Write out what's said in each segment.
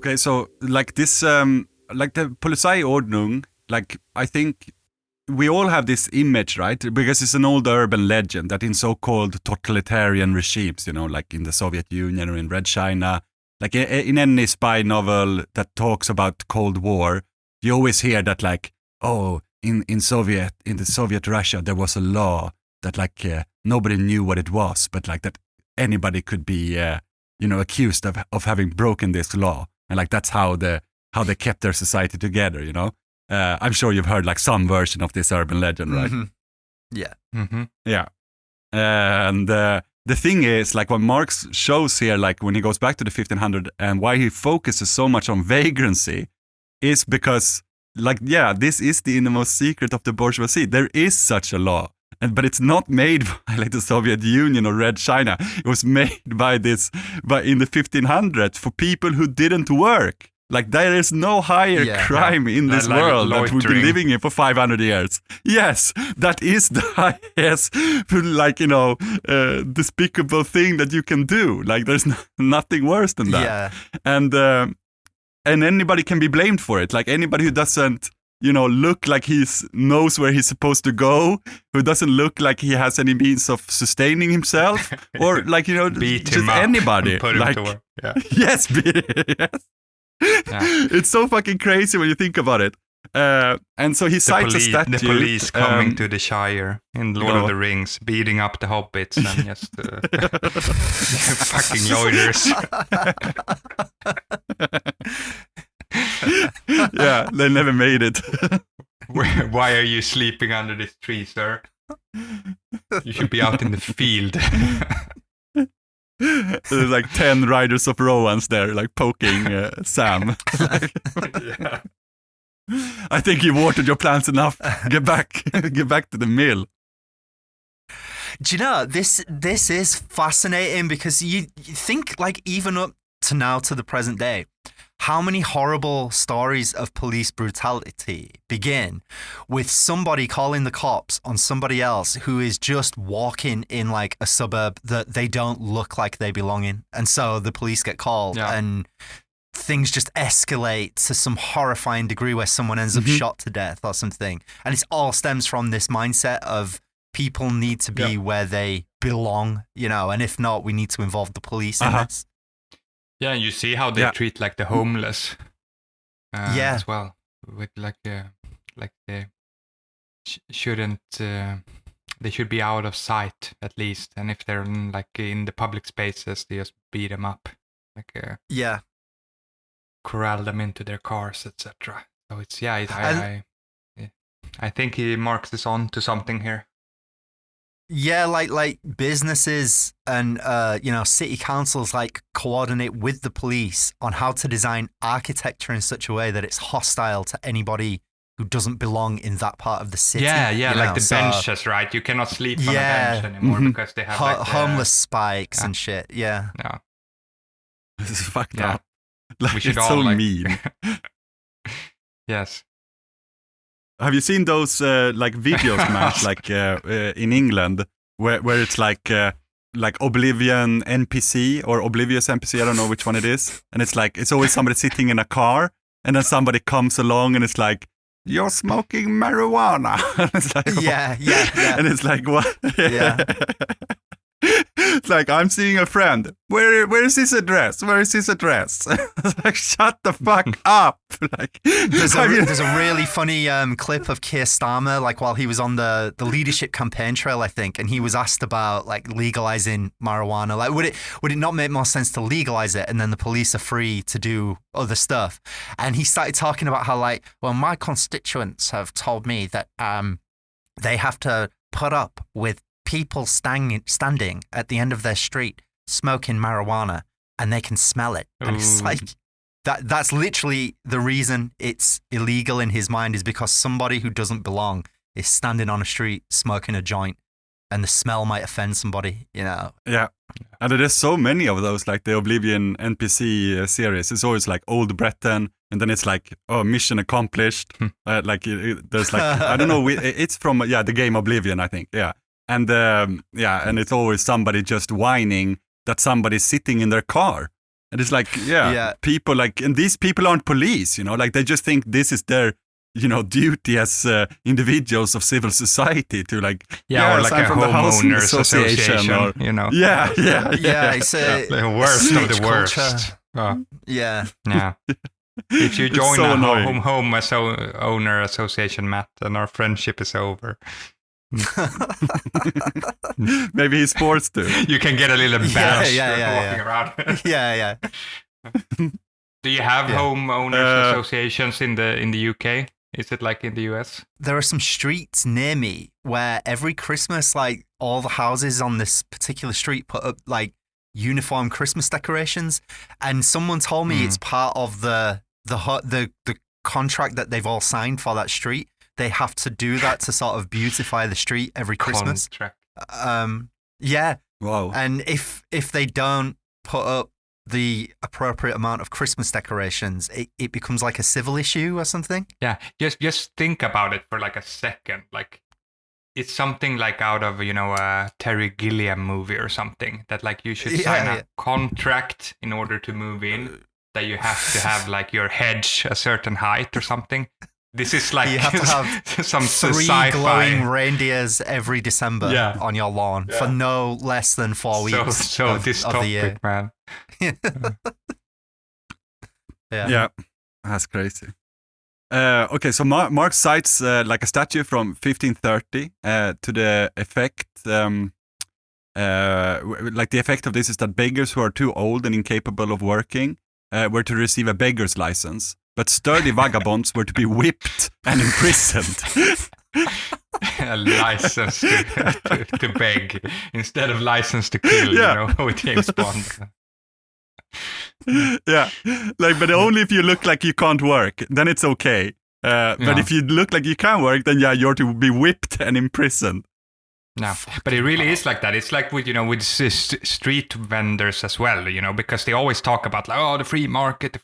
Okay, so like this, like the Polizeiordnung, like I think we all have this image, right? Because it's an old urban legend that in so-called totalitarian regimes, like in the Soviet Union or in Red China, like in any spy novel that talks about Cold War, you always hear that like, oh, in the Soviet Russia, there was a law that like nobody knew what it was, but like that anybody could be, accused of having broken this law, and like that's how they kept their society together. I'm sure you've heard like some version of this urban legend, right? Mm-hmm. Yeah. Mm-hmm. Yeah. And the thing is, like what Marx shows here, like when he goes back to the 1500 and why he focuses so much on vagrancy is because, like, yeah, this is the innermost secret of the bourgeoisie. There is such a law. But it's not made by like the Soviet Union or Red China. It was made by in the 1500s for people who didn't work. Like there is no higher crime in this world that we've been living in for 500 years. Yes, that is the highest, like, despicable thing that you can do. Like there's nothing worse than that. Yeah. And anybody can be blamed for it. Like anybody who doesn't, look like he knows where he's supposed to go, who doesn't look like he has any means of sustaining himself, or like, beat just him up anybody. and put him like, to work. Yeah. Yes, yes. Yeah. It's so fucking crazy when you think about it. And so he cites a statue. The police coming to the Shire in Lord of the Rings, beating up the hobbits and just fucking lawyers. Yeah, they never made it. Why are you sleeping under this tree, sir? You should be out in the field. There's like 10 riders of Rohans there, like poking Sam. Yeah. I think you watered your plants enough. Get back to the mill. Do you know, this is fascinating because you think like even up to now to the present day, how many horrible stories of police brutality begin with somebody calling the cops on somebody else who is just walking in like a suburb that they don't look like they belong in. And so the police get called and things just escalate to some horrifying degree where someone ends up shot to death or something. And it all stems from this mindset of people need to be where they belong, and if not, we need to involve the police in this. Yeah, and you see how they treat like the homeless as well. With they shouldn't they should be out of sight at least, and if they're in the public spaces, they just beat them up, corral them into their cars, etc. So it's I think Marx is on to something here. Yeah, like businesses and city councils like coordinate with the police on how to design architecture in such a way that it's hostile to anybody who doesn't belong in that part of the city. Yeah, like the benches, right? You cannot sleep on a bench anymore because they have homeless spikes and shit. Yeah. Yeah. This is fucked up. Like, we should it's all so mean. Yes. Have you seen those videos, Matt, like in England, where it's like Oblivion NPC or Oblivious NPC? I don't know which one it is. And it's always somebody sitting in a car, and then somebody comes along, and it's like, "You're smoking marijuana." And it's like, yeah. And it's like, what? Yeah. It's like, I'm seeing a friend. Where is his address? Where is his address? It's like, shut the fuck up. Like, there's a really funny clip of Keir Starmer, like while he was on the leadership campaign trail, I think, and he was asked about like legalizing marijuana. Like, would it not make more sense to legalize it and then the police are free to do other stuff? And he started talking about how like, well, my constituents have told me that they have to put up with people standing at the end of their street smoking marijuana and they can smell it. And it's like, that's literally the reason it's illegal in his mind, is because somebody who doesn't belong is standing on a street smoking a joint and the smell might offend somebody, Yeah. And there's so many of those, like the Oblivion NPC series. It's always like Old Breton, and then it's like, oh, mission accomplished. There's like, I don't know, it's from, the game Oblivion, I think. Yeah. And and it's always somebody just whining that somebody's sitting in their car. And it's like, people like, and these people aren't police, like they just think this is their, duty as individuals of civil society to like, or like I'm a from the housing homeowners association, or, Yeah, it's a the worst of the worst. Culture. Yeah. If you join so a annoying. owner association, Matt, then our friendship is over. Maybe he's forced to. You can get a little badge walking around. Yeah. Do you have homeowners associations in the UK? Is it like in the US? There are some streets near me where every Christmas, like all the houses on this particular street put up like uniform Christmas decorations, and someone told me it's part of the contract that they've all signed for that street. They have to do that to sort of beautify the street every Christmas. Contract. Wow. And if they don't put up the appropriate amount of Christmas decorations, it becomes like a civil issue or something. Yeah, just think about it for like a second. Like, it's something like out of a Terry Gilliam movie or something, that like you should sign a contract in order to move in, that you have to have like your hedge a certain height or something. This is like you have to have some 3 sci-fi glowing reindeers every December on your lawn for no less than 4 weeks. So of the year. man. Yeah, that's crazy. Okay, so Marx cites like a statue from 1530 to the effect, like the effect of this is that beggars who are too old and incapable of working were to receive a beggar's license, but sturdy vagabonds were to be whipped and imprisoned. A license to beg instead of license to kill, with James Bond. Yeah, like, but only if you look like you can't work, then it's okay. But if you look like you can work, then you're to be whipped and imprisoned. No, but it really is like that. It's like with street vendors as well, because they always talk about like, the free market.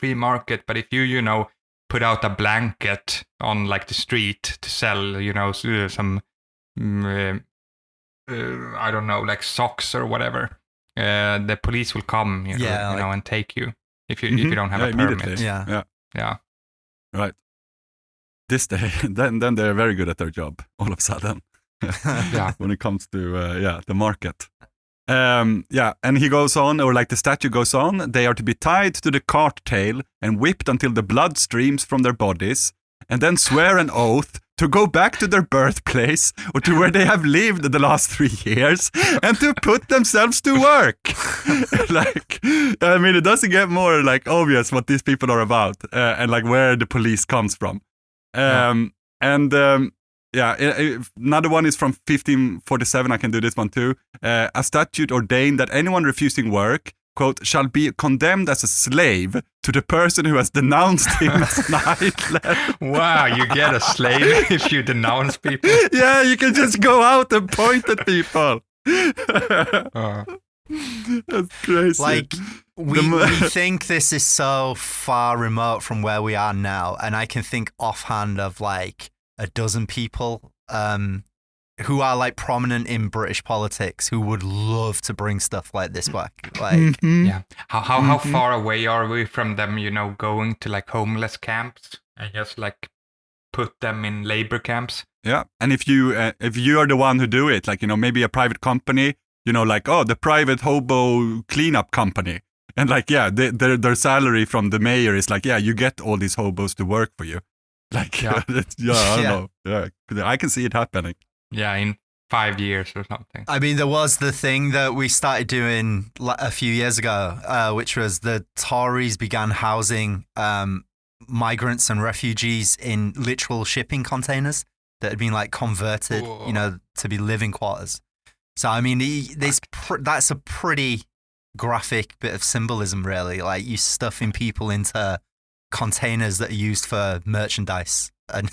But if you put out a blanket on like the street to sell, some I don't know, like socks or whatever, the police will come, and take you if you don't have a permit. Yeah. Right. This day, then they're very good at their job all of a sudden. When it comes to the market. And he goes on, or like the statue goes on, they are to be tied to the cart tail and whipped until the blood streams from their bodies, and then swear an oath to go back to their birthplace or to where they have lived the last 3 years and to put themselves to work. Like, I mean, it doesn't get more like obvious what these people are about and like where the police comes from. Another one is from 1547. I can do this one too. A statute ordained that anyone refusing work, quote, shall be condemned as a slave to the person who has denounced him as an idler. Wow, you get a slave if you denounce people? Yeah, you can just go out and point at people. That's crazy. Like, we think this is so far remote from where we are now, and I can think offhand of like a dozen people who are like prominent in British politics who would love to bring stuff like this back. Like, how far away are we from them? Going to like homeless camps and just like put them in labor camps. Yeah, and if you are the one who do it, like maybe a private company, like the private hobo cleanup company, and like their salary from the mayor is like you get all these hobos to work for you. Like, I don't know. Yeah, I can see it happening. Yeah, in 5 years or something. I mean, there was the thing that we started doing a few years ago, which was the Tories began housing migrants and refugees in literal shipping containers that had been like converted, to be living quarters. So, I mean, that's a pretty graphic bit of symbolism, really. Like, you stuffing people into containers that are used for merchandise and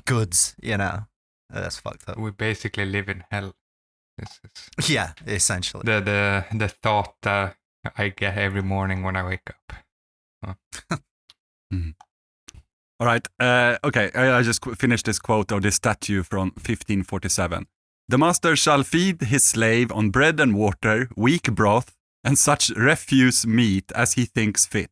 goods, that's fucked up. We basically live in hell. This is essentially the thought I get every morning when I wake up. All right. Okay. I just finished this quote of this statue from 1547. The master shall feed his slave on bread and water, weak broth, and such refuse meat as he thinks fit.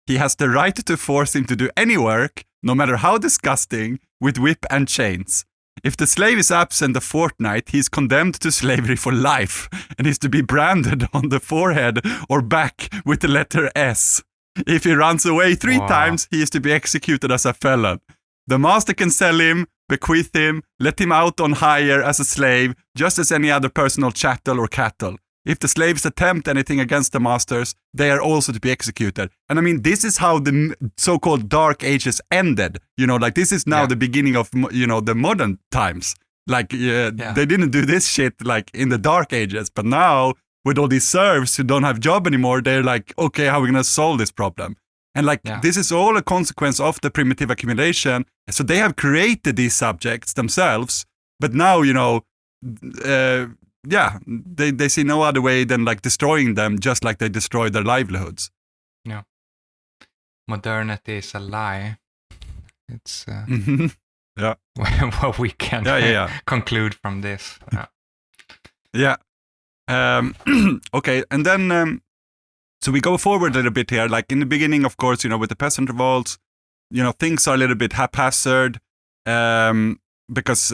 He has the right to force him to do any work, no matter how disgusting, with whip and chains. If the slave is absent a fortnight, he is condemned to slavery for life and is to be branded on the forehead or back with the letter S. If he runs away 3 times, he is to be executed as a felon. The master can sell him, bequeath him, let him out on hire as a slave, just as any other personal chattel or cattle. If the slaves attempt anything against the masters, they are also to be executed. And I mean, this is how the so-called Dark Ages ended. You know, like this is now the beginning of, you know, the modern times. Like they didn't do this shit like in the Dark Ages, but now with all these serfs who don't have job anymore, they're like, okay, how are we going to solve this problem? And like this is all a consequence of the primitive accumulation. So they have created these subjects themselves, but now, you know, they see no other way than like destroying them, just like they destroy their livelihoods. Yeah. Modernity is a lie. It's what we can conclude from this. Okay, and then so we go forward a little bit here. Like in the beginning, of course, you know, with the peasant revolts, you know, things are a little bit haphazard because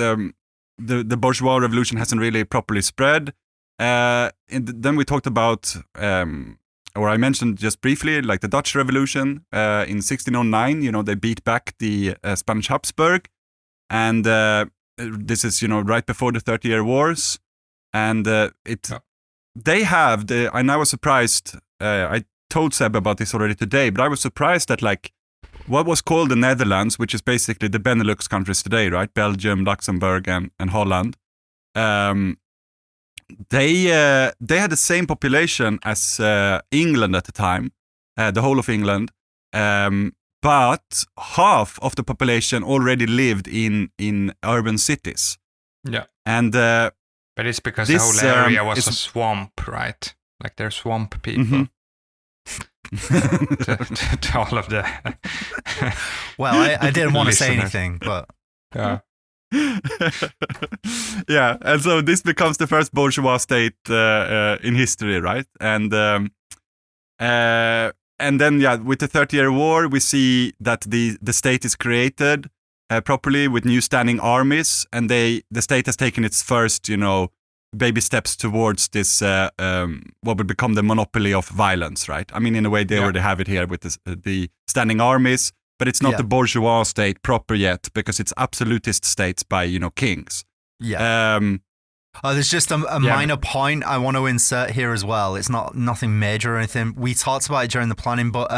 the bourgeois revolution hasn't really properly spread. And then we talked about, or I mentioned just briefly, like the Dutch Revolution in 1609. You know, they beat back the Spanish Habsburg, and this is, you know, right before the 30-Year Wars, and they have and I was surprised. I told Sebbe about this already today, but I was surprised that like what was called the Netherlands, which is basically the Benelux countries today, right? Belgium, Luxembourg, and Holland. They had the same population as England at the time, the whole of England, but half of the population already lived in urban cities. Yeah, and but it's because the whole area was a swamp, right? Like they're swamp people. to all of the well, I didn't want to say anything, but and so this becomes the first bourgeois state in history, right? And then with the 30-Year War, we see that the state is created properly with new standing armies, and the state has taken its first, you know, baby steps towards this what would become the monopoly of violence, right? I mean, in a way, they already have it here with the standing armies, but it's not the bourgeois state proper yet, because it's absolutist states by, you know, kings. There's just a minor point I want to insert here as well. It's nothing major or anything. We talked about it during the planning, but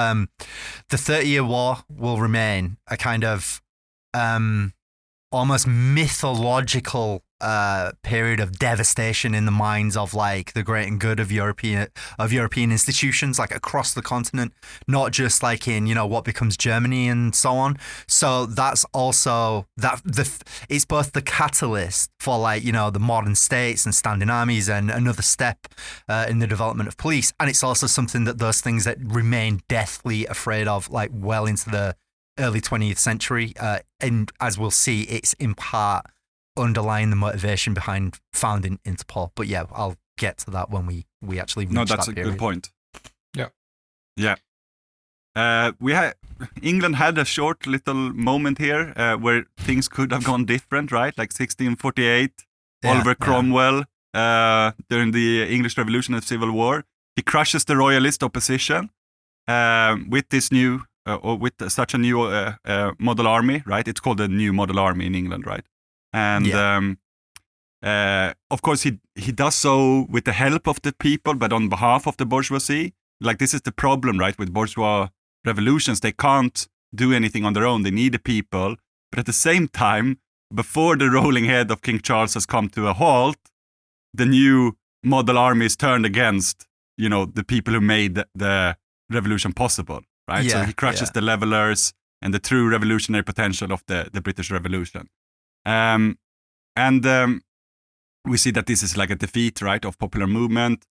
the 30-Year War will remain a kind of almost mythological period of devastation in the minds of like the great and good of European institutions, like across the continent, not just like in, you know, what becomes Germany and so on. So that's also it's both the catalyst for, like, you know, the modern states and standing armies and another step in the development of police, and it's also something that those things that remain deathly afraid of, like, well into the early 20th century, and as we'll see, it's in part underlying the motivation behind founding Interpol. But yeah, I'll get to that when we actually reach that's that a period. good point. England had a short little moment here where things could have gone different, right? Like 1648, Oliver Cromwell during the English Revolution and Civil War, he crushes the royalist opposition with this new with such a new model army, right? It's called the New Model Army in England, right? And of course, he does so with the help of the people, but on behalf of the bourgeoisie. Like, this is the problem, right? With bourgeois revolutions, they can't do anything on their own. They need the people. But at the same time, before the rolling head of King Charles has come to a halt, the new model army is turned against, you know, the people who made the revolution possible, right? So he crushes the levelers and the true revolutionary potential of the British Revolution. We see that this is like a defeat, right, of popular movement,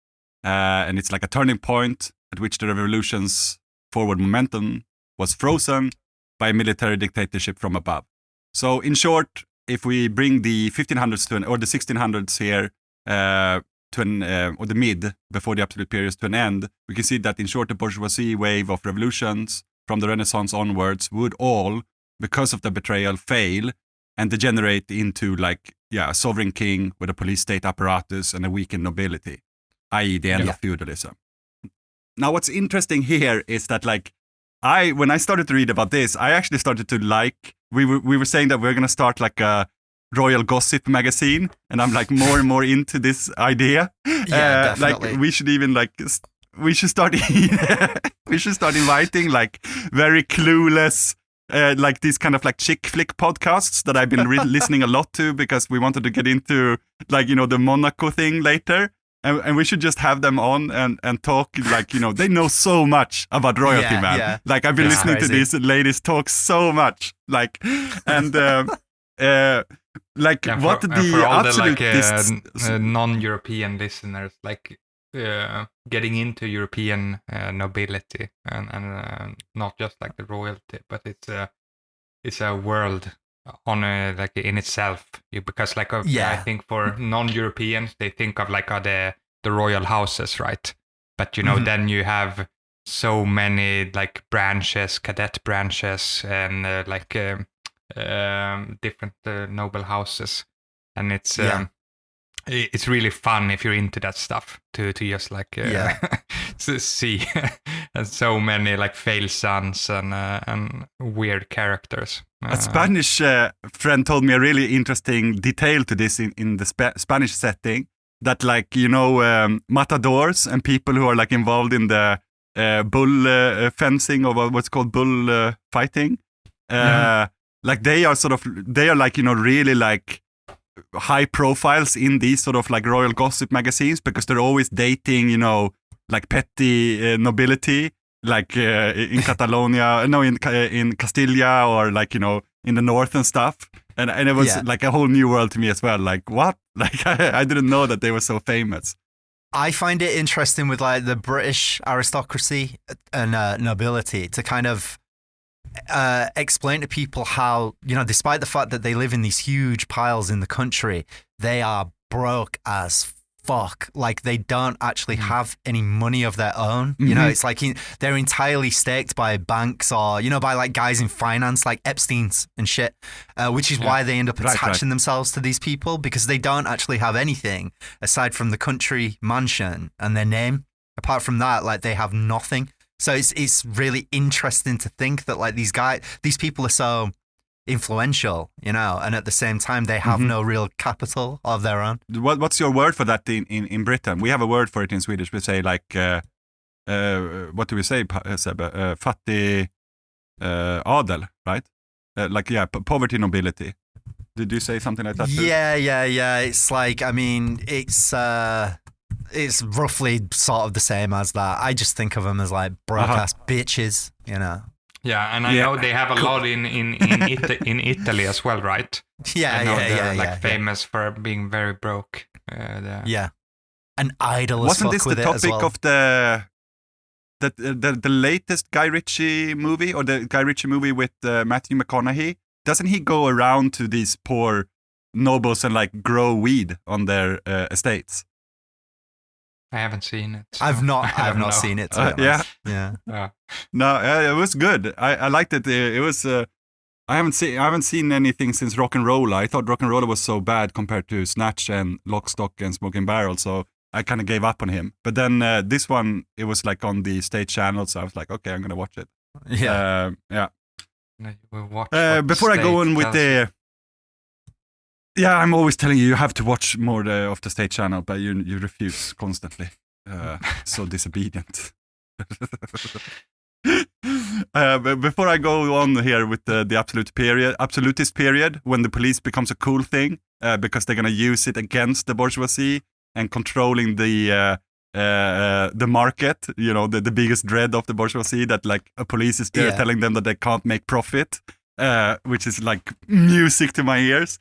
and it's like a turning point at which the revolution's forward momentum was frozen by a military dictatorship from above. So, in short, if we bring the 1500s or the 1600s here, to an or the mid before the absolute period to an end, we can see that in short the bourgeoisie wave of revolutions from the Renaissance onwards would all, because of the betrayal, fail and degenerate into like a sovereign king with a police state apparatus and a weakened nobility, i.e. the end of feudalism. Now what's interesting here is that like when I started to read about this, I actually started to like, we were saying that we're going to start like a royal gossip magazine, and I'm like more and more into this idea. Yeah, definitely. Like we should even like, we should start inviting like very clueless, like these kind of like chick flick podcasts that I've been listening a lot to because we wanted to get into like, you know, the Monaco thing later. And we should just have them on and talk like, you know, they know so much about royalty, man. Yeah. Like I've been listening to these ladies talk so much, like, and like what the absolute non-European listeners, like getting into European nobility and not just like the royalty, but it's a world on like in itself, because like I think for non-Europeans they think of like the royal houses, right? But you know, then you have so many like branches, cadet branches, and different noble houses, and it's really fun if you're into that stuff to just like see and so many like fail sons and weird characters. A Spanish friend told me a really interesting detail to this in the Spanish setting, that like, you know, matadors and people who are like involved in the bull fencing, or what's called bull fighting, like they are like, you know, really like high profiles in these sort of like royal gossip magazines, because they're always dating, you know, like petty nobility, like in Catalonia, no, in Castilla, or like, you know, in the north and stuff. And it was like a whole new world to me as well. Like what? Like I didn't know that they were so famous. I find it interesting with like the British aristocracy and nobility to kind of explain to people how, you know, despite the fact that they live in these huge piles in the country, they are broke as fuck. Like they don't actually have any money of their own. You know, it's like they're entirely staked by banks, or, you know, by like guys in finance like Epstein's and shit, which is why they end up attaching themselves to these people, because they don't actually have anything aside from the country mansion and their name. Apart from that, like they have nothing. So it's really interesting to think that like these people are so influential, you know, and at the same time they have no real capital of their own. What's your word for that in Britain? We have a word for it in Swedish. We say like, what do we say, Sebbe? Fattig adel, right? Like, poverty nobility. Did you say something like that too? Yeah. It's like, I mean, it's roughly sort of the same as that. I just think of them as like broke ass bitches, you know. Yeah, and I know they have a lot in Italy as well, right? Yeah, famous for being very broke. And idle as Wasn't fuck this with the it as topic well. of the latest Guy Ritchie movie, or the Guy Ritchie movie with Matthew McConaughey? Doesn't he go around to these poor nobles and like grow weed on their estates? I haven't seen it. So I've not seen it. Yeah. No, it was good. I liked it. It was. I haven't seen anything since Rock'n'Rolla. I thought Rock'n'Rolla was so bad compared to Snatch and Lock, Stock and Smoking Barrel, so I kind of gave up on him. But then this one, it was like on the state channel, so I was like, okay, I'm gonna watch it. Yeah. We'll watch before I go on with the. Yeah, I'm always telling you have to watch more of the state channel, but you refuse constantly. So disobedient. But before I go on here with the absolutist period, when the police becomes a cool thing, because they're gonna use it against the bourgeoisie and controlling the market. You know, the biggest dread of the bourgeoisie, that like a police is there telling them that they can't make profit, which is like music to my ears.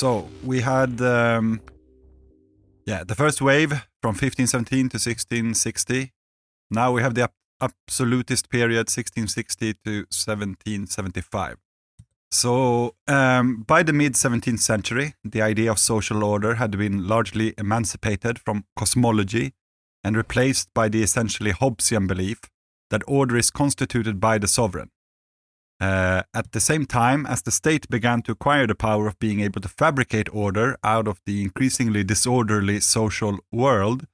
So we had the first wave from 1517 to 1660. Now we have the absolutist period 1660 to 1775. So by the mid-17th century, the idea of social order had been largely emancipated from cosmology and replaced by the essentially Hobbesian belief that order is constituted by the sovereign. At the same time as the state began to acquire the power of being able to fabricate order out of the increasingly disorderly social world,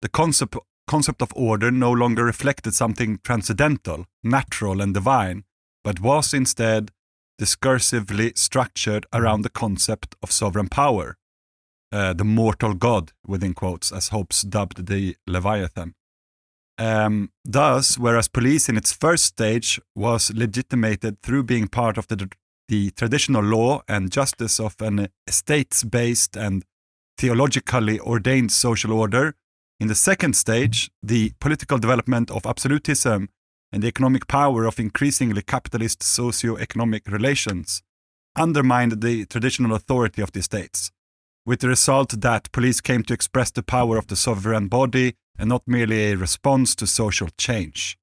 the concept of order no longer reflected something transcendental, natural and divine, but was instead discursively structured around the concept of sovereign power, the mortal god, within quotes, as Hobbes dubbed the Leviathan. Thus, whereas police in its first stage was legitimated through being part of the traditional law and justice of an estates-based and theologically ordained social order, in the second stage, the political development of absolutism and the economic power of increasingly capitalist socio-economic relations undermined the traditional authority of the states, with the result that police came to express the power of the sovereign body and not merely a response to social change.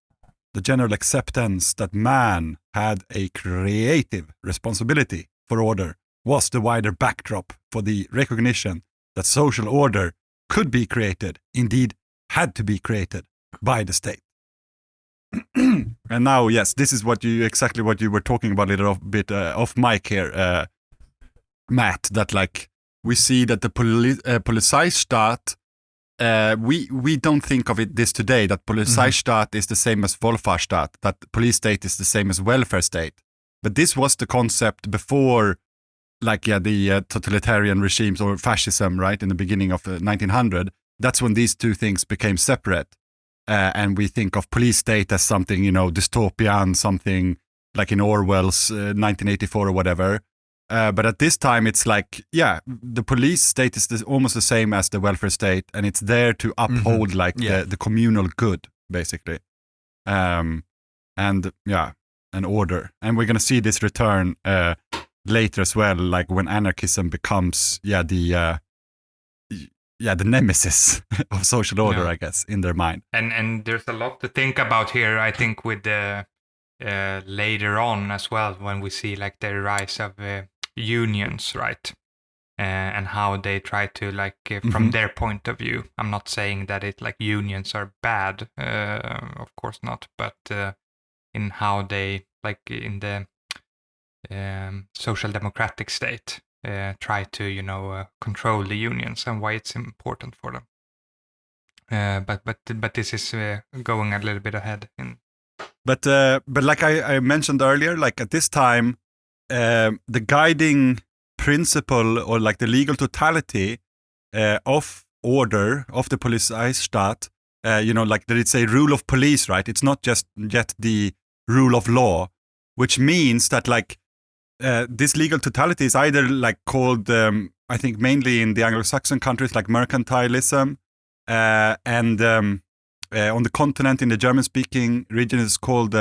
The general acceptance that man had a creative responsibility for order was the wider backdrop for the recognition that social order could be created, indeed had to be created, by the state. And now, yes, this is exactly what you were talking about a little bit off mic here, Matt, that like we see that the Polizeistaat, we don't think of it this today, that Polizeistaat is the same as Wohlfahrtsstaat, that police state is the same as welfare state. But this was the concept before, the totalitarian regimes or fascism, right, in the beginning of 1900. That's when these two things became separate. And we think of police state as something, dystopian, something like in Orwell's 1984 or whatever. But at this time, it's the police state is almost the same as the welfare state, and it's there to uphold the communal good, basically, and order. And we're gonna see this return later as well, like when anarchism becomes the nemesis of social order, I guess, in their mind. And there's a lot to think about here, I think, with the later on as well, when we see like the rise of unions, right? And how they try to from their point of view. I'm not saying that unions are bad, of course not, but in how they in the social democratic state try to control the unions and why it's important for them. But this is going a little bit ahead in. But like I mentioned earlier, like at this time, the guiding principle or like the legal totality of order of the Polizeistaat, that it's a rule of police, right? It's not just yet the rule of law, which means that this legal totality is either called, I think mainly in the Anglo-Saxon countries, like mercantilism, and on the continent in the German-speaking region is called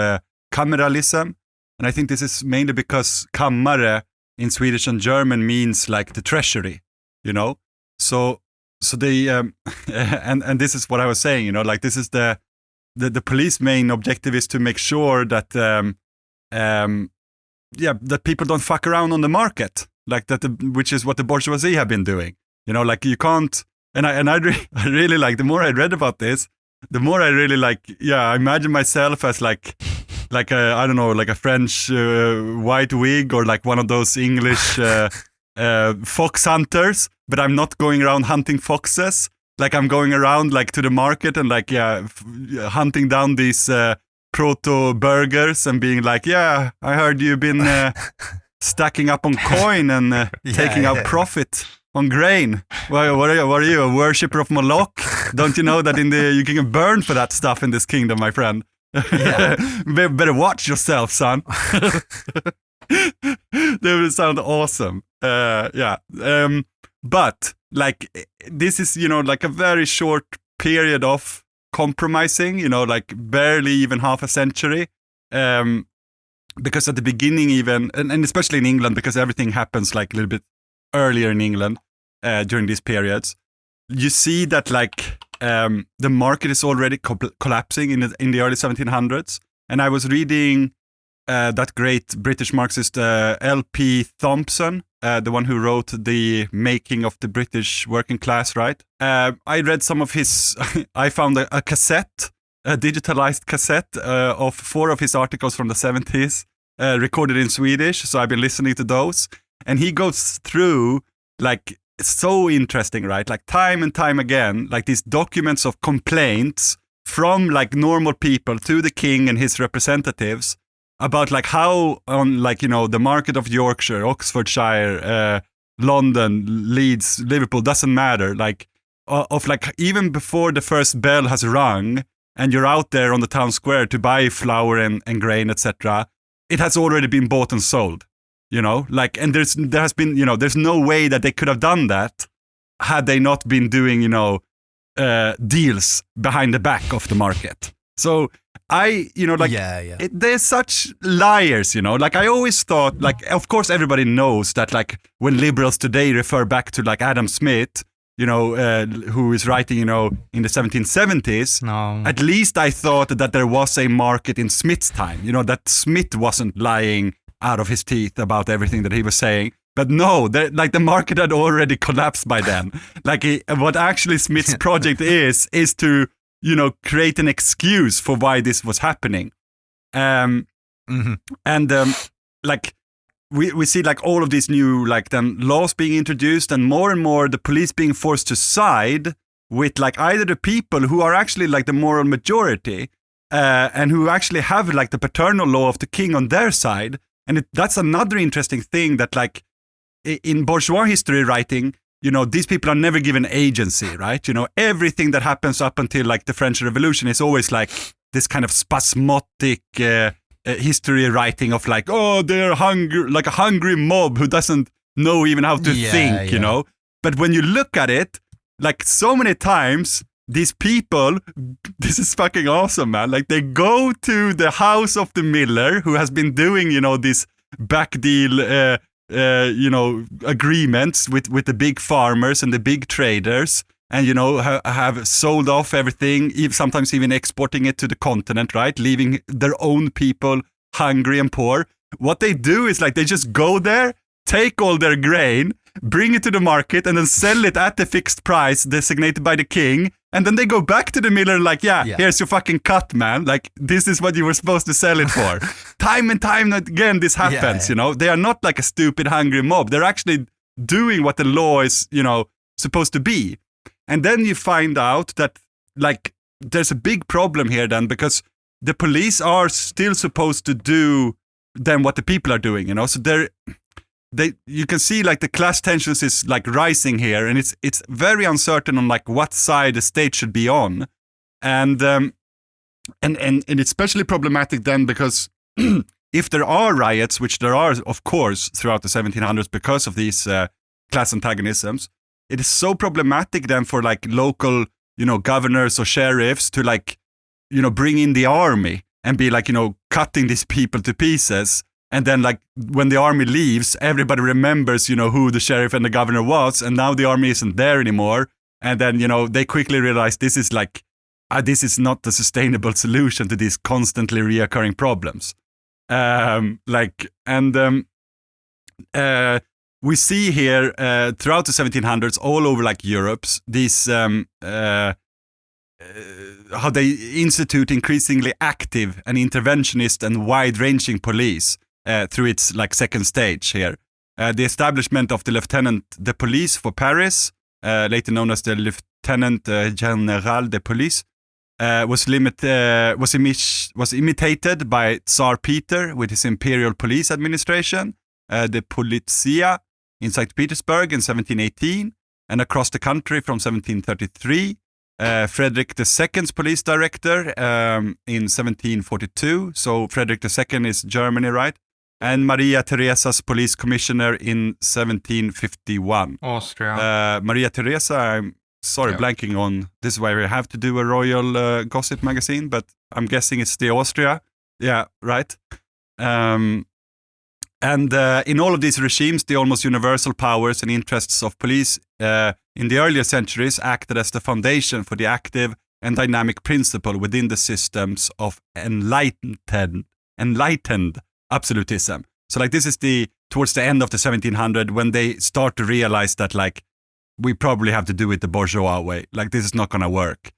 kameralism. And I think this is mainly because kammare in Swedish and German means the treasury, So they and this is what I was saying, this is the police main objective is to make sure that that people don't fuck around on the market, which is what the bourgeoisie have been doing. You can't. And I really the more I read about this, the more I really I imagine myself as I don't know, a French white wig or one of those English fox hunters, but I'm not going around hunting foxes. I'm going around to the market and hunting down these proto burgers and being I heard you've been stacking up on coin and taking out profit on grain. What are you, a worshipper of Moloch? Don't you know that you can get burned for that stuff in this kingdom, my friend? Yeah. Better watch yourself, son. That would sound awesome. But this is a very short period of compromising, barely even half a century, because at the beginning even, and especially in England, because everything happens a little bit earlier in England during these periods, you see that like the market is already collapsing in the early 1700s. And I was reading that great British Marxist L.P. Thompson, the one who wrote The Making of the British Working Class, right? I read some of his, I found a cassette, a digitalized cassette of 4 of his articles from the 70s, recorded in Swedish. So I've been listening to those. And he goes through, like, it's so interesting, right? Like time and time again, like these documents of complaints from like normal people to the king and his representatives about like how on like, you know, the market of Yorkshire, Oxfordshire, London, Leeds, Liverpool, doesn't matter. Like of like even before the first bell has rung and you're out there on the town square to buy flour and grain, etc., it has already been bought and sold. You know, like, and there has been, you know, there's no way that they could have done that had they not been doing, you know, deals behind the back of the market. So you know, like, they're such liars, you know, like I always thought, like, of course, everybody knows that, like, when liberals today refer back to like Adam Smith, you know, who is writing, you know, in the 1770s, at least I thought that there was a market in Smith's time, you know, that Smith wasn't lying out of his teeth about everything that he was saying. But no, like the market had already collapsed by then. Like what actually Smith's project is to, you know, create an excuse for why this was happening. And like we see like all of these new like then laws being introduced and more the police being forced to side with like either the people who are actually like the moral majority and who actually have like the paternal law of the king on their side. And that's another interesting thing that, like, in bourgeois history writing, you know, these people are never given agency, right? You know, everything that happens up until, like, the French Revolution is always, like, this kind of spasmodic history writing of, like, oh, they're hungry, like a hungry mob who doesn't know even how to think, you know? But when you look at it, like, so many times, these people, this is fucking awesome, man. Like, they go to the house of the miller who has been doing, you know, these back deal, you know, agreements with the big farmers and the big traders, and, you know, have sold off everything, sometimes even exporting it to the continent, right? Leaving their own people hungry and poor. What they do is, like, they just go there, take all their grain, bring it to the market, and then sell it at the fixed price designated by the king. And then they go back to the miller like, here's your fucking cut, man. Like, this is what you were supposed to sell it for. Time and time again, this happens, you know. They are not like a stupid, hungry mob. They're actually doing what the law is, you know, supposed to be. And then you find out that, like, there's a big problem here then, because the police are still supposed to do then what the people are doing, you know. So you can see like the class tensions is like rising here, and it's very uncertain on like what side the state should be on, and it's especially problematic then because if there are riots, which there are of course throughout the 1700s because of these class antagonisms, it is so problematic then for like local, you know, governors or sheriffs to like, you know, bring in the army and be like, you know, cutting these people to pieces. And then, like, when the army leaves, everybody remembers, you know, who the sheriff and the governor was, and now the army isn't there anymore. And then, you know, they quickly realize this is like, this is not the sustainable solution to these constantly reoccurring problems. We see here throughout the 1700s, all over like Europe, these how they institute increasingly active and interventionist and wide-ranging police. Through its like second stage here, the establishment of the Lieutenant de Police for Paris, later known as the Lieutenant General de Police, was imitated by Tsar Peter with his imperial police administration, the Polizei in St. Petersburg in 1718, and across the country from 1733. Frederick II's police director in 1742. So Frederick II is Germany, right? And Maria Theresa's police commissioner in 1751. Austria. Maria Theresa, I'm sorry, blanking on, this is why we have to do a royal gossip magazine, but I'm guessing it's the Austria. Yeah, right. And in all of these regimes, the almost universal powers and interests of police in the earlier centuries acted as the foundation for the active and dynamic principle within the systems of enlightened absolutism. So like this is towards the end of the 1700s when they start to realize that like we probably have to do it the bourgeois way. Like this is not going to work.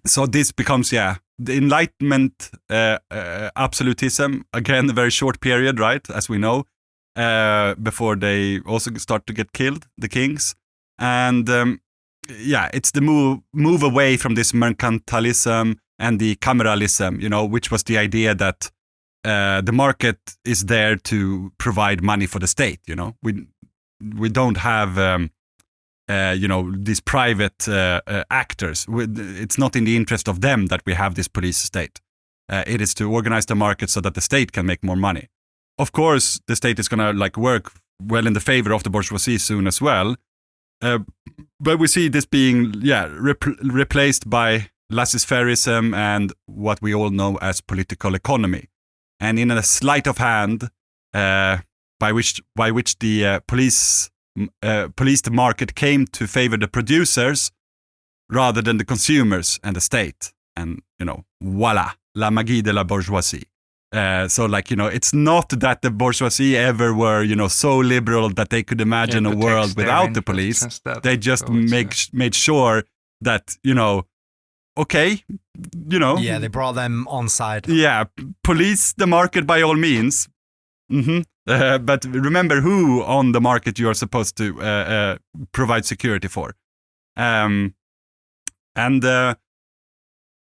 So this becomes, the Enlightenment absolutism, again, a very short period, right, as we know, before they also start to get killed, the kings. And it's the move away from this mercantilism and the cameralism, which was the idea that the market is there to provide money for the state, We don't have... these private actors. It's not in the interest of them that we have this police state. It is to organize the market so that the state can make more money. Of course, the state is going to like work well in the favor of the bourgeoisie soon as well. But we see this being, replaced by laissez-faireism and what we all know as political economy. And in a sleight of hand, by which the police market came to favor the producers rather than the consumers and the state. And, voila, la magie de la bourgeoisie. So like, it's not that the bourgeoisie ever were, so liberal that they could imagine a world without the police. They just made sure that, okay, Yeah, they brought them on side. Yeah, police the market by all means. Mm-hmm. But remember who on the market you are supposed to provide security for.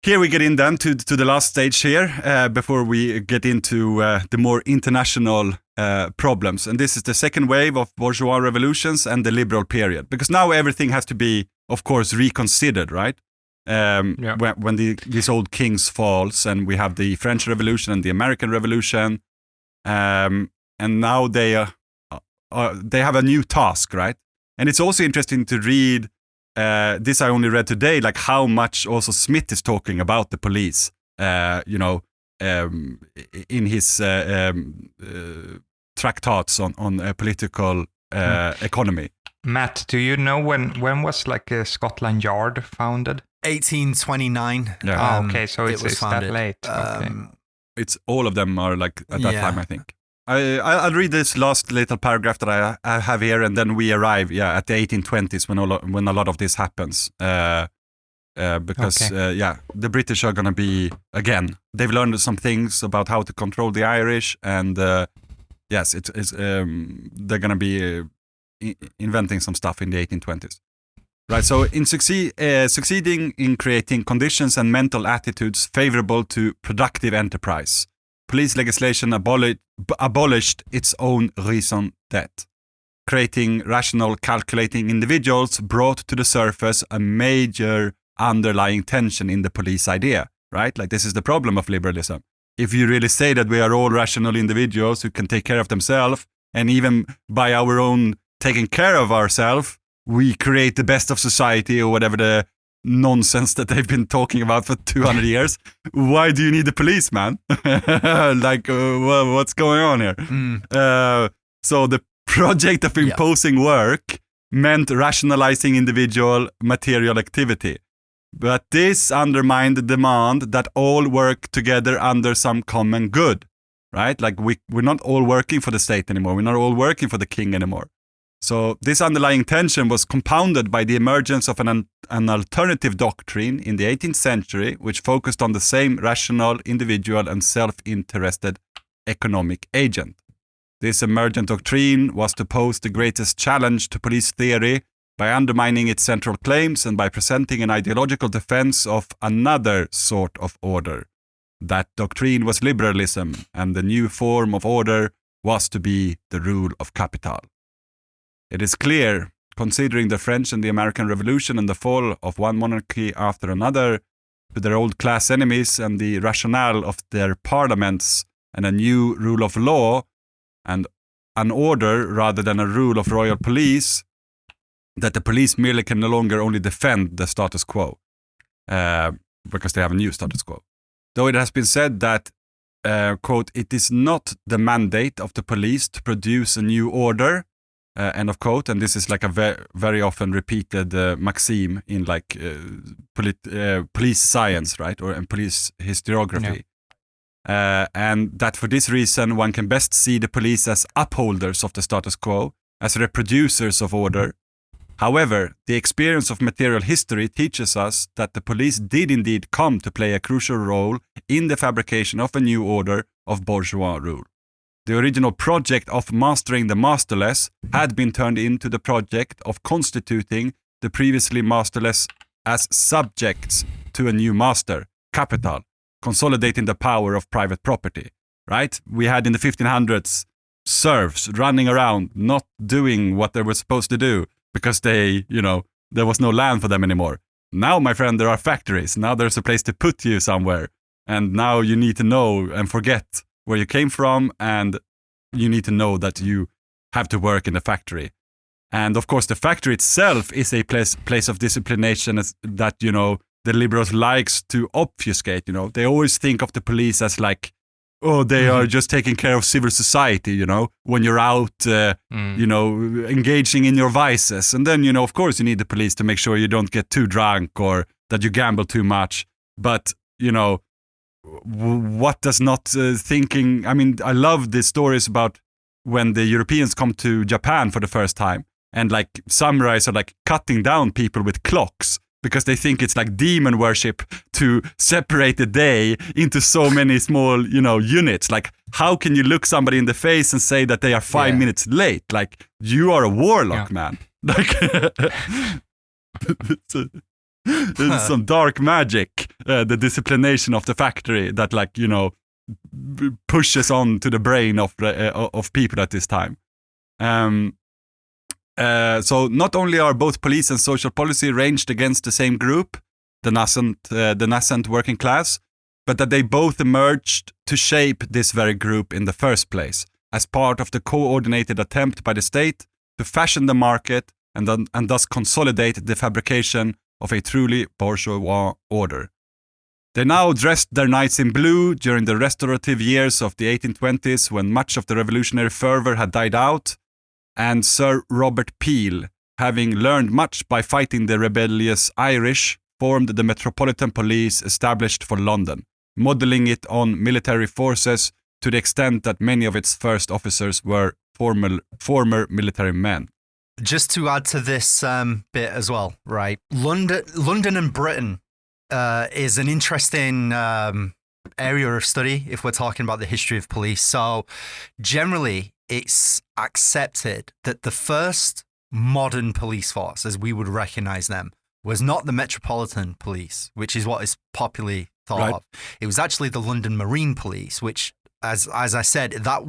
Here we get in then to the last stage here before we get into the more international problems. And this is the second wave of bourgeois revolutions and the liberal period. Because now everything has to be, of course, reconsidered, right? When these old kings falls and we have the French Revolution and the American Revolution. And now they have a new task, right? And it's also interesting to read, this I only read today, like how much also Smith is talking about the police, in his tractates on political economy. Matt, do you know when was like Scotland Yard founded? 1829. Yeah. Okay, so it's that late. Okay. It's all of them are like at that time, I think. I'll read this last little paragraph that I have here, and then we arrive, at the 1820s when a lot of this happens. Because the British are gonna be again. They've learned some things about how to control the Irish, and they're gonna be inventing some stuff in the 1820s. Right. So in succeeding in creating conditions and mental attitudes favorable to productive enterprise, police legislation abolished its own raison d'être. Creating rational, calculating individuals brought to the surface a major underlying tension in the police idea, right? Like this is the problem of liberalism. If you really say that we are all rational individuals who can take care of themselves, and even by our own taking care of ourselves, we create the best of society or whatever the nonsense that they've been talking about for 200 years. Why do you need the police, man? Like, what's going on here? So the project of imposing work meant rationalizing individual material activity. But this undermined the demand that all work together under some common good, right? Like we're not all working for the state anymore. We're not all working for the king anymore. So this underlying tension was compounded by the emergence of an alternative doctrine in the 18th century, which focused on the same rational, individual, and self-interested economic agent. This emergent doctrine was to pose the greatest challenge to police theory by undermining its central claims and by presenting an ideological defense of another sort of order. That doctrine was liberalism, and the new form of order was to be the rule of capital. It is clear, considering the French and the American Revolution and the fall of one monarchy after another, to their old class enemies and the rationale of their parliaments and a new rule of law and an order rather than a rule of royal police, that the police merely can no longer only defend the status quo, because they have a new status quo. Though it has been said that quote, "It is not the mandate of the police to produce a new order," end of quote. And this is like a very often repeated maxim in like police science, right, or in police historiography. And that for this reason, one can best see the police as upholders of the status quo, as reproducers of order. However, the experience of material history teaches us that the police did indeed come to play a crucial role in the fabrication of a new order of bourgeois rule. The original project of mastering the masterless had been turned into the project of constituting the previously masterless as subjects to a new master, capital, consolidating the power of private property, right? We had in the 1500s serfs running around, not doing what they were supposed to do because they, there was no land for them anymore. Now, my friend, there are factories. Now there's a place to put you somewhere. And now you need to know and forget where you came from, and you need to know that you have to work in the factory. And of course, the factory itself is a place of disciplination that, the liberals likes to obfuscate. They always think of the police as like, oh, they are just taking care of civil society, when you're out, engaging in your vices. And then, of course, you need the police to make sure you don't get too drunk or that you gamble too much. But, what does not thinking... I mean, I love the stories about when the Europeans come to Japan for the first time and like samurais are like cutting down people with clocks because they think it's like demon worship to separate the day into so many small, units. Like, how can you look somebody in the face and say that they are 5 minutes late? Like, you are a warlock, man. Like, it's some dark magic, the disciplination of the factory that, like, pushes on to the brain of people at this time. So not only are both police and social policy ranged against the same group, the nascent working class, but that they both emerged to shape this very group in the first place, as part of the coordinated attempt by the state to fashion the market and thus consolidate the fabrication of a truly bourgeois order. They now dressed their knights in blue during the restorative years of the 1820s, when much of the revolutionary fervor had died out, and Sir Robert Peel, having learned much by fighting the rebellious Irish, formed the Metropolitan Police established for London, modelling it on military forces to the extent that many of its first officers were former military men. Just to add to this bit as well, right? London and Britain is an interesting area of study if we're talking about the history of police. So generally, it's accepted that the first modern police force, as we would recognize them, was not the Metropolitan Police, which is what is popularly thought of. It was actually the London Marine Police, which, as I said, that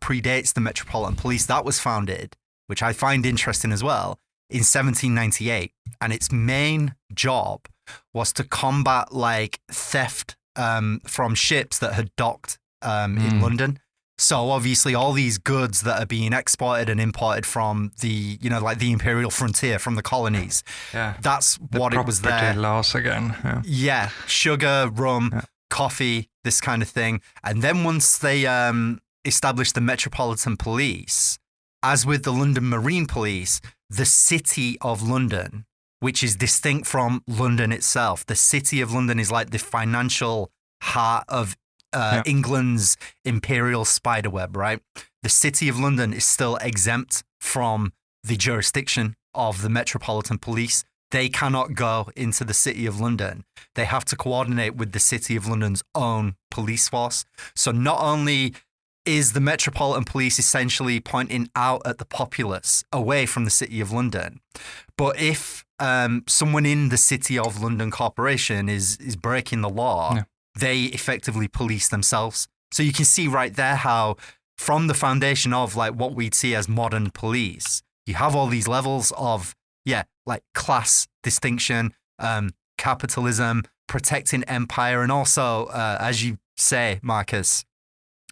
predates the Metropolitan Police. That was founded, which I find interesting as well, in 1798. And its main job was to combat like theft from ships that had docked in London. So obviously all these goods that are being exported and imported from the, like the imperial frontier, from the colonies. Yeah. That's what it was there. Property laws again. Yeah. Sugar, rum, coffee, this kind of thing. And then once they established the Metropolitan Police, as with the London Marine Police, the City of London, which is distinct from London itself. The City of London is like the financial heart of England's imperial spiderweb, right? The City of London is still exempt from the jurisdiction of the Metropolitan Police. They cannot go into the City of London. They have to coordinate with the City of London's own police force. So not only is the Metropolitan Police essentially pointing out at the populace away from the City of London, but if someone in the City of London Corporation is breaking the law, they effectively police themselves. So you can see right there how, from the foundation of like what we'd see as modern police, you have all these levels of, like class distinction, capitalism, protecting empire, and also, as you say, Marcus,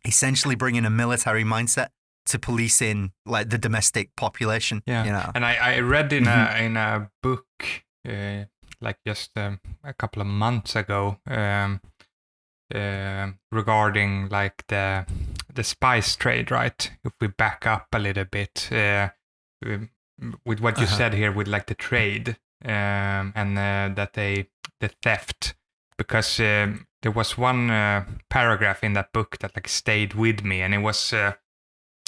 essentially bringing a military mindset to policing like the domestic population. Yeah, and I read in a book like just a couple of months ago regarding like the spice trade, right? If we back up a little bit with what you said here, with like the trade and the theft, because there was one paragraph in that book that like stayed with me, and it was.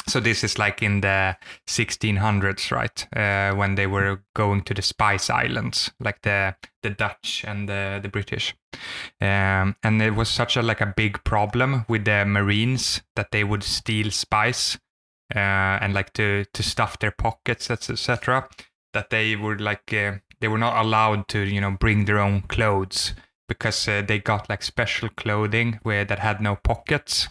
So this is like in the 1600s, right? When they were going to the Spice Islands, like the Dutch and the British, and it was such a big problem with the Marines that they would steal spice and like to stuff their pockets, etc. That they were they were not allowed to bring their own clothes because they got like special clothing that had no pockets.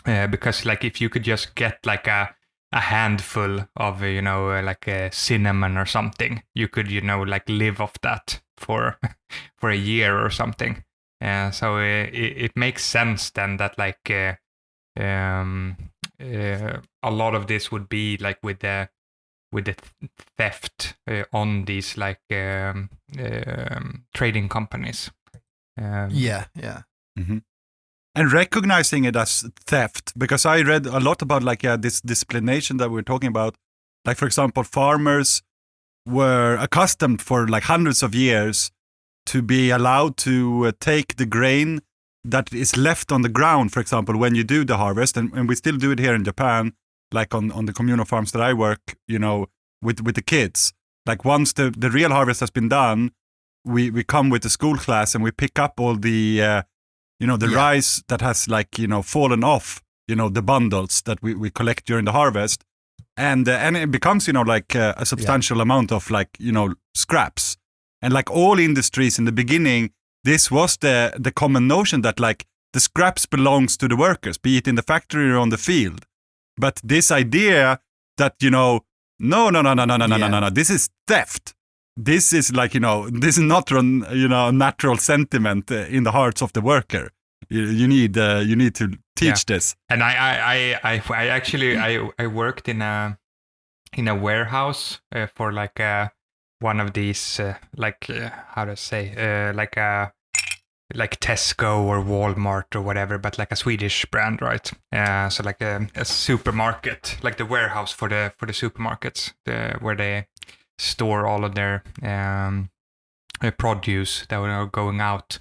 Because like if you could just get like a handful of like a cinnamon or something, you could like live off that for a year or something. So it makes sense then that like a lot of this would be like with the theft on these like trading companies. Yeah. Mm-hmm. And recognizing it as theft, because I read a lot about this disciplination that we're talking about. Like, for example, farmers were accustomed for like hundreds of years to be allowed to take the grain that is left on the ground, for example, when you do the harvest. And we still do it here in Japan, like on the communal farms that I work, with the kids. Like once the real harvest has been done, we come with the school class and we pick up all the rice that has fallen off, the bundles that we collect during the harvest. And it becomes, a substantial amount of scraps. And like all industries in the beginning, this was the common notion that like the scraps belongs to the workers, be it in the factory or on the field. But this idea that, no, this is theft. This is this is not a natural sentiment in the hearts of the worker. You need to teach this. And I actually worked in a warehouse for like one of these how to say like Tesco or Walmart or whatever, but like a Swedish brand, right? So like a supermarket, like the warehouse for the supermarkets, where they store all of their produce that were going out.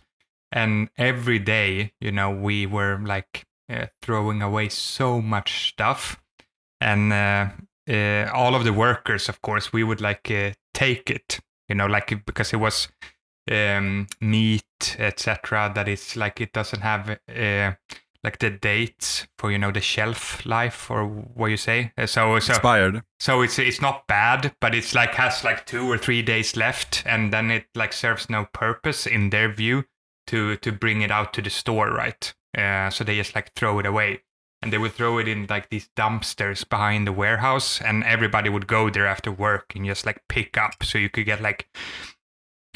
And every day, we were like throwing away so much stuff. And all of the workers, of course, we would like take it, because it was meat, etc. That it's like it doesn't have like the dates for the shelf life, or what you say. So expired. So it's not bad, but it's like has like 2 or 3 days left, and then it like serves no purpose in their view to bring it out to the store, right? So they just like throw it away, and they would throw it in like these dumpsters behind the warehouse, and everybody would go there after work and just like pick up, so you could get like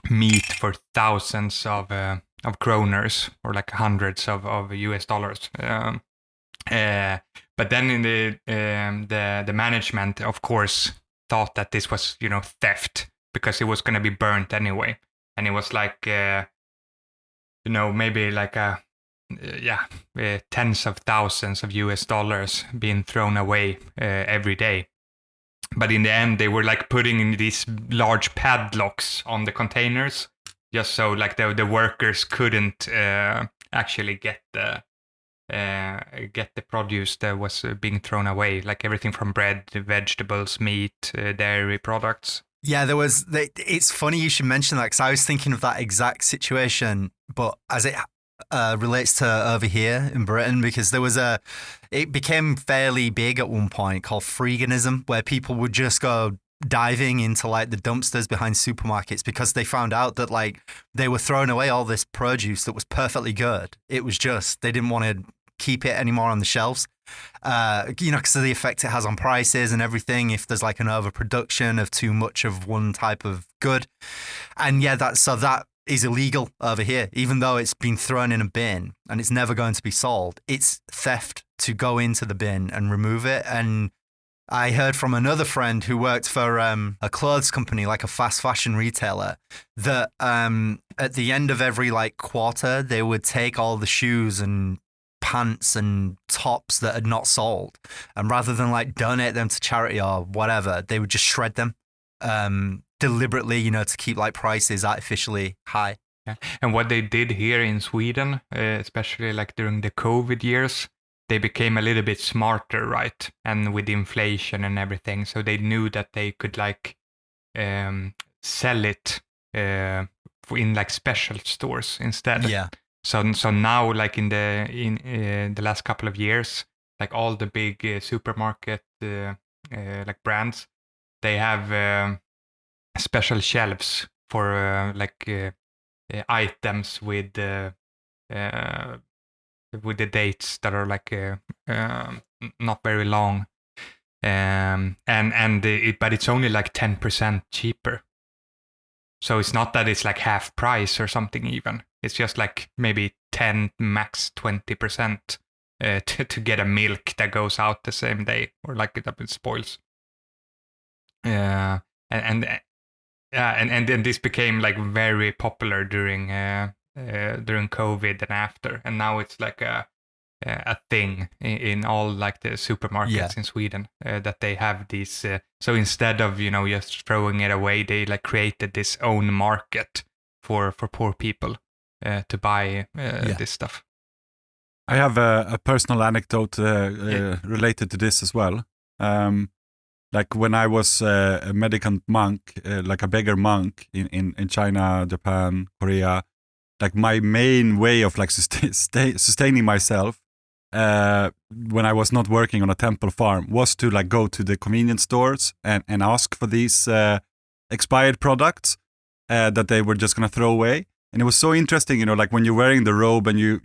meat for thousands of kroners, or like hundreds of US dollars. But then in the management, of course, thought that this was theft, because it was going to be burnt anyway, and it was like maybe like tens of thousands of US dollars being thrown away every day. But in the end, they were like putting in these large padlocks on the containers, just so like the workers couldn't actually get the produce that was being thrown away, like everything from bread, vegetables, meat, dairy products. Yeah, it's funny you should mention that, because I was thinking of that exact situation, but as it relates to over here in Britain, because it became fairly big at one point, called freeganism, where people would just go diving into like the dumpsters behind supermarkets because they found out that like they were throwing away all this produce that was perfectly good. It was just they didn't want to keep it anymore on the shelves, because of the effect it has on prices and everything if there's like an overproduction of too much of one type of good. And yeah, that is illegal over here, even though it's been thrown in a bin and it's never going to be sold. It's theft to go into the bin and remove it. And I heard from another friend who worked for a clothes company, like a fast fashion retailer, that at the end of every like quarter, they would take all the shoes and pants and tops that had not sold, and rather than like donate them to charity or whatever, they would just shred them deliberately, you know, to keep like prices artificially high. Yeah. And what they did here in Sweden, especially like during the COVID years, they became a little bit smarter, right? And with inflation and everything, so they knew that they could like sell it in like special stores instead. Yeah. So now, like in the last couple of years, like all the big supermarket like brands, they have special shelves for items with the dates that are like not very long, but it's only like 10% cheaper. So it's not that it's like half price or something even. It's just like maybe 10, max 20% to get a milk that goes out the same day, or like it spoils. And then this became like very popular during COVID and after, and now it's like a thing in all like the supermarkets in Sweden that they have these. So instead of just throwing it away, they like created this own market for poor people to buy this stuff. I have a personal anecdote related to this as well. Like when I was a mendicant monk, like a beggar monk in China, Japan, Korea, like my main way of like sustaining myself when I was not working on a temple farm was to like go to the convenience stores and ask for these expired products that they were just gonna throw away. And it was so interesting, like when you're wearing the robe and you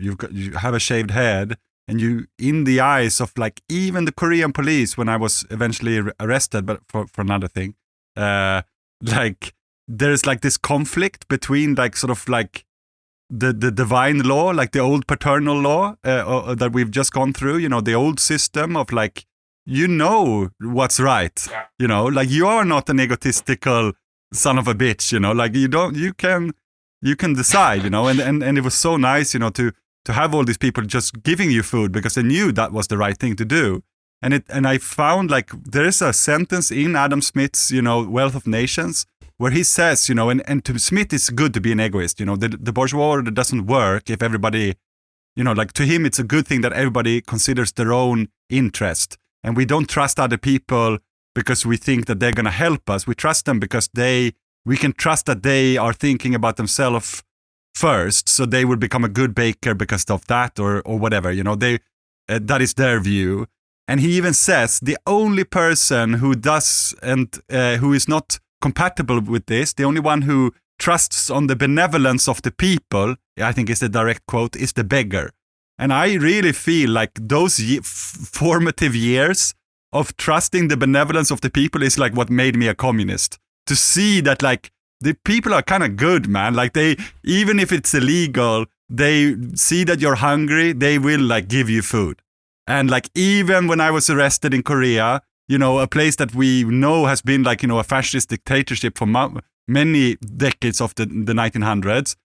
have a shaved head, and you, in the eyes of like even the Korean police, when I was eventually arrested, but for another thing, like there's like this conflict between like sort of like the divine law, like the old paternal law that we've just gone through, the old system of like, what's right, like you are not an egotistical son of a bitch, like you can decide, and it was so nice, to have all these people just giving you food because they knew that was the right thing to do. And I found like there is a sentence in Adam Smith's, Wealth of Nations, where he says, and to Smith it's good to be an egoist, the bourgeois order doesn't work if everybody, like to him it's a good thing that everybody considers their own interest. And we don't trust other people because we think that they're going to help us. We trust them because we can trust that they are thinking about themselves first, so they will become a good baker because of that, or whatever, that is their view. And he even says the only person who does and who is not compatible with this, the only one who trusts on the benevolence of the people, I think is the direct quote, is the beggar. And I really feel like those formative years of trusting the benevolence of the people is like what made me a communist. To see that like the people are kind of good, man. Like they, even if it's illegal, they see that you're hungry, they will like give you food. And like even when I was arrested in Korea, a place that we know has been like, a fascist dictatorship for many decades of the 1900s,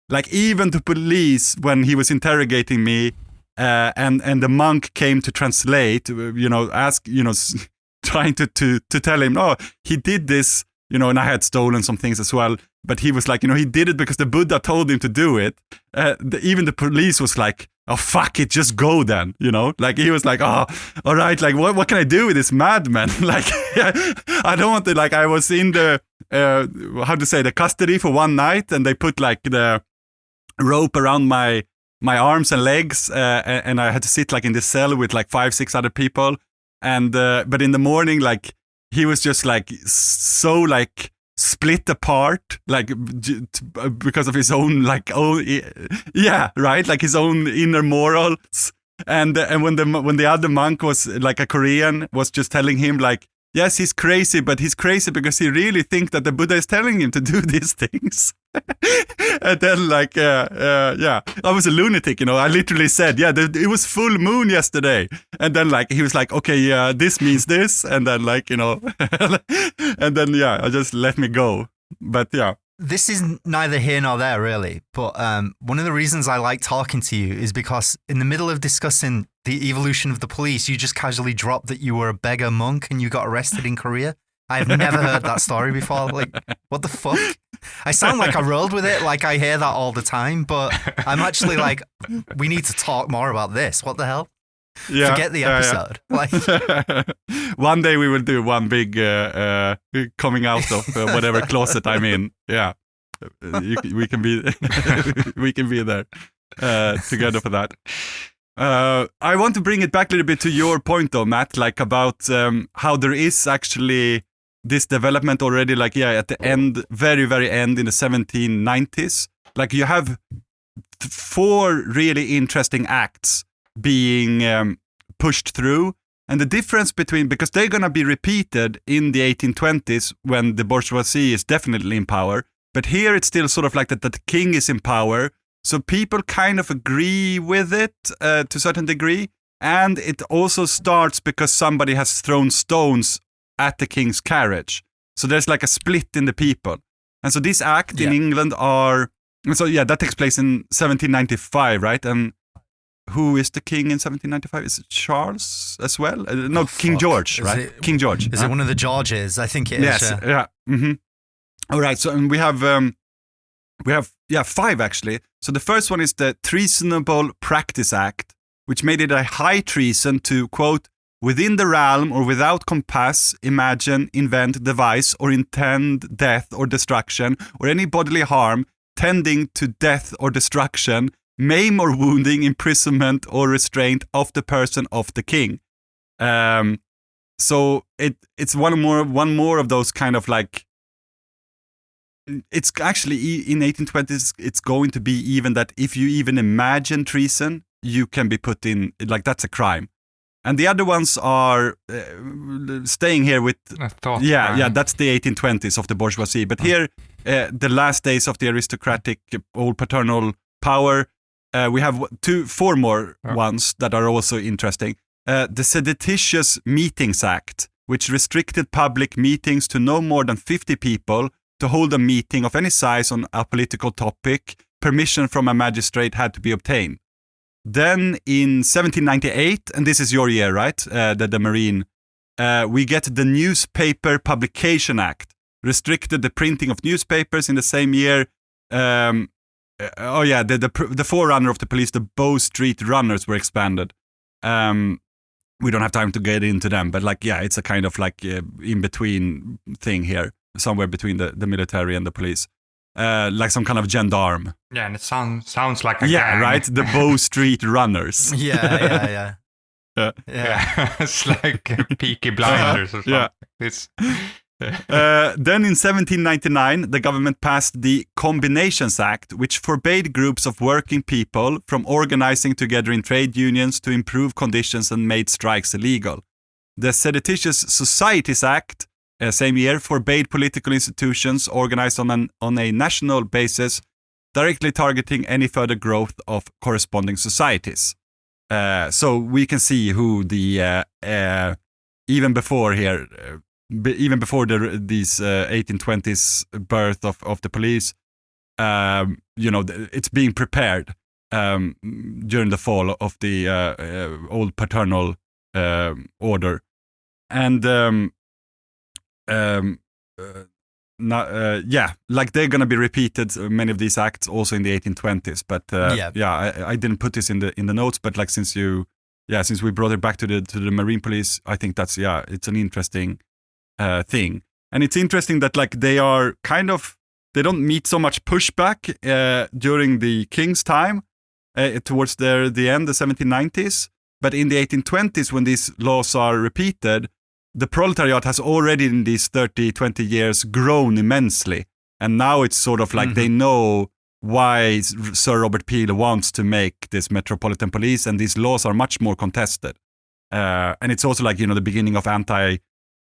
like even the police, when he was interrogating me and the monk came to translate, trying to tell him, oh, he did this, and I had stolen some things as well. But he was like, he did it because the Buddha told him to do it. Even the police was like, oh, fuck it, just go then, Like he was like, oh, all right, like what can I do with this madman? Like, I don't want to, like I was in the, the custody for one night, and they put like the rope around my arms and legs, and I had to sit like in this cell with like 5-6 other people. And, but in the morning, like, he was just like so like split apart, like because of his own like like his own inner morals. And when the other monk was like a Korean, was just telling him like, yes, he's crazy, but he's crazy because he really thinks that the Buddha is telling him to do these things. And then like, I was a lunatic, I literally said, it was full moon yesterday. And then like, he was like, okay, this means this. And then like, and then, I just let me go. But yeah. This is neither here nor there, really. But one of the reasons I like talking to you is because in the middle of discussing the evolution of the police, you just casually dropped that you were a beggar monk and you got arrested in Korea. I've never heard that story before. Like, what the fuck? I sound like I rolled with it, like I hear that all the time, but I'm actually like, we need to talk more about this. What the hell? Yeah, forget the episode. Like, one day we will do one big coming out of whatever closet I'm in. Yeah, we can be we can be there together for that. I want to bring it back a little bit to your point, though, Matt, like about how there is actually this development already. Like, at the end, very very end in the 1790s, like you have 4 really interesting acts being pushed through, and the difference between, because they're going to be repeated in the 1820s when the bourgeoisie is definitely in power, but here it's still sort of like that the king is in power, so people kind of agree with it to a certain degree, and it also starts because somebody has thrown stones at the king's carriage, so there's like a split in the people. And so this act in England that takes place in 1795, right? And who is the king in 1795? Is it Charles as well? No, King George, right? King George. Is it one of the Georges? I think it is. Yes, yeah. Mm-hmm. All right, so we have 5 actually. So the first one is the Treasonable Practice Act, which made it a high treason to, quote, within the realm or without compass, imagine, invent, devise, or intend death or destruction, or any bodily harm tending to death or destruction, maim or wounding, imprisonment or restraint of the person of the king. So it's one more of those kind of like, it's actually in 1820s it's going to be even that if you even imagine treason, you can be put in, like, that's a crime. And the other ones are staying here with that's the 1820s of the bourgeoisie. But here, the last days of the aristocratic old paternal power, we have 4 more ones that are also interesting. The Seditious Meetings Act, which restricted public meetings to no more than 50 people. To hold a meeting of any size on a political topic, permission from a magistrate had to be obtained. Then in 1798, and this is your year, right? The Marine, we get the Newspaper Publication Act, restricted the printing of newspapers. In the same year. The forerunner of the police, the Bow Street Runners, were expanded. We don't have time to get into them, but it's a kind of like in between thing here, somewhere between the military and the police, like some kind of gendarme. Yeah, and it sounds like a gang. Right. The Bow Street Runners. Yeah. It's like Peaky Blinders or something. Yeah. Then in 1799, the government passed the Combinations Act, which forbade groups of working people from organizing together in trade unions to improve conditions and made strikes illegal. The Seditious Societies Act, same year, forbade political institutions organized on a national basis, directly targeting any further growth of corresponding societies. So we can see who the even before here. Even before these 1820s birth of the police, it's being prepared during the fall of the old paternal order, and they're gonna be repeated, many of these acts also in the 1820s. But I didn't put this in the notes, but like since we brought it back to the Marine Police, I think that's it's an interesting thing. And it's interesting that like they don't meet so much pushback during the king's time towards the end, the 1790s, but in the 1820s when these laws are repeated, the proletariat has already in these 20 years grown immensely, and now it's sort of like they know why Sir Robert Peel wants to make this metropolitan police, and these laws are much more contested, and it's also like the beginning of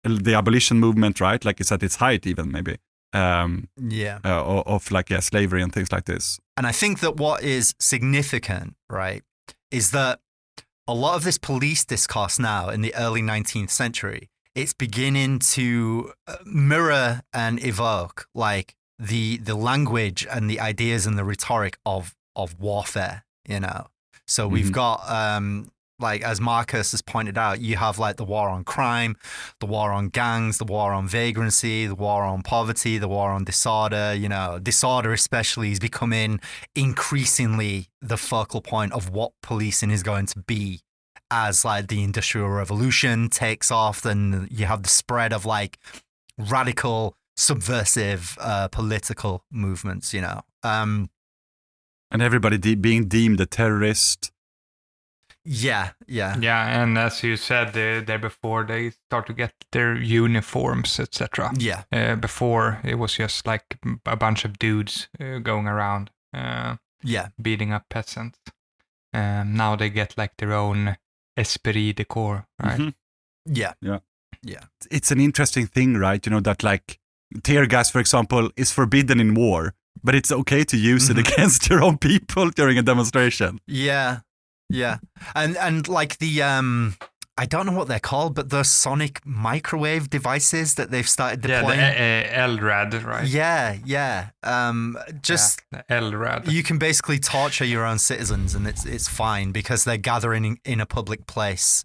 the abolition movement, right? Like it's at its height, even maybe. Of like slavery and things like this. And I think that what is significant, right, is that a lot of this police discourse now in the early 19th century, it's beginning to mirror and evoke like the language and the ideas and the rhetoric of warfare, you know. So we've got like, as Marcus has pointed out, you have like the war on crime, the war on gangs, the war on vagrancy, the war on poverty, the war on disorder. You know, disorder especially is becoming increasingly the focal point of what policing is going to be as like the Industrial Revolution takes off. Then you have the spread of like radical, subversive political movements, you know. And everybody being deemed a terrorist. Yeah. And as you said there before, they start to get their uniforms, etc. Yeah. Before it was just like a bunch of dudes going around, beating up peasants. Now they get like their own esprit de corps, right? Mm-hmm. Yeah. It's an interesting thing, right? You know, that like tear gas, for example, is forbidden in war, but it's okay to use it against your own people during a demonstration. Yeah, and like the I don't know what they're called, but the sonic microwave devices that they've started deploying. Yeah, the LRAD, right? Yeah. The LRAD. You can basically torture your own citizens, and it's fine because they're gathering in a public place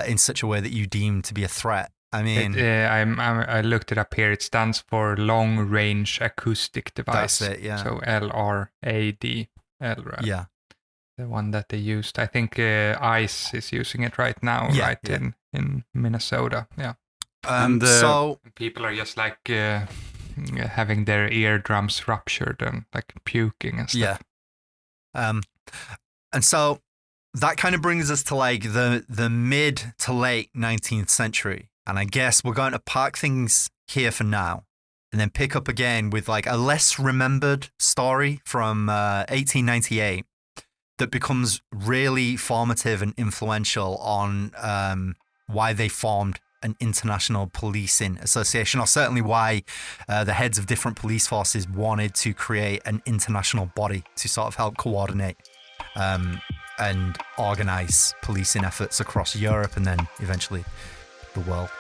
in such a way that you deem to be a threat. I mean, I looked it up here. It stands for Long Range Acoustic Device. That's it. Yeah. So LRAD, LRAD. Yeah. The one that they used. I think Ice is using it right now, in Minnesota. Yeah. So people are just like having their eardrums ruptured and like puking and stuff. Yeah. And so that kind of brings us to like the mid to late 19th century. And I guess we're going to park things here for now and then pick up again with like a less remembered story from 1898. That becomes really formative and influential on why they formed an international policing association, or certainly why the heads of different police forces wanted to create an international body to sort of help coordinate and organize policing efforts across Europe and then eventually the world.